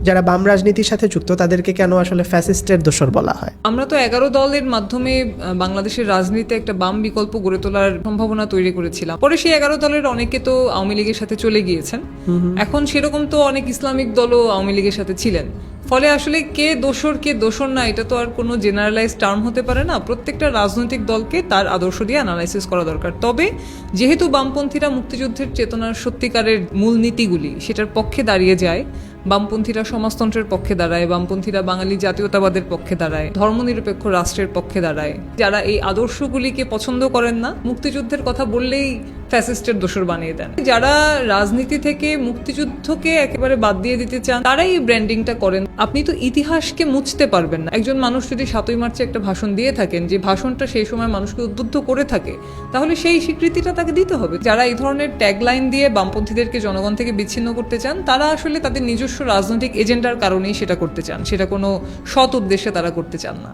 যারা বাম রাজনীতির সাথে যুক্ত তাদেরকে কেন আসলে ফ্যাসিস্টের দোসর বলা হয়? আমরা তো 11 দলের মাধ্যমে বাংলাদেশের রাজনীতিতে একটা বাম বিকল্প গড়ে তোলার সম্ভাবনা তৈরি করেছিলাম। পরে সেই 11 দলের অনেকে তো আওয়ামী লীগের সাথে চলে গিয়েছেন। এখন সেরকম তো অনেক ইসলামিক দলও আওয়ামী লীগের সাথে ছিলেন। ফলে আসলে কে দোসর না এটা তো আর কোনো জেনারেলাইজ টার্ম হতে পারে না। প্রত্যেকটা রাজনৈতিক দলকে তার আদর্শ দিয়ে অ্যানালাইসিস করা দরকার। তবে যেহেতু বামপন্থীরা মুক্তিযুদ্ধের চেতনার সত্যিকারের মূলনীতিগুলি সেটার পক্ষে দাঁড়িয়ে যায়, বামপন্থীরা সমাজতন্ত্রের পক্ষে দাঁড়ায়, বামপন্থীরা বাঙালি জাতীয়তাবাদের পক্ষে দাঁড়ায়, ধর্মনিরপেক্ষ রাষ্ট্রের পক্ষে দাঁড়ায়, যারা এই আদর্শগুলিকে পছন্দ করেন না মুক্তিযুদ্ধের কথা বললেই ফ্যাসিস্টের দোসর বানিয়ে দেন। যারা রাজনীতি থেকে মুক্তিযুদ্ধকে একেবারে বাদ দিয়ে দিতে চান তারাই এই ব্র্যান্ডিংটা করেন। আপনি তো ইতিহাসকে মুছতে পারবেন না। একজন মানুষ যদি 7ই মার্চে একটা ভাষণ দিয়ে থাকেন, যে ভাষণটা সেই সময় মানুষকে উদ্বুদ্ধ করে থাকে, তাহলে সেই স্বীকৃতিটা তাকে দিতে হবে। যারা এই ধরনের ট্যাগলাইন দিয়ে বামপন্থীদেরকে জনগণ থেকে বিচ্ছিন্ন করতে চান তারা আসলে তাদের নিজস্ব রাজনৈতিক এজেন্ডার কারণেই সেটা করতে চান, সেটা কোনো সৎ উদ্দেশ্যে তারা করতে চান না।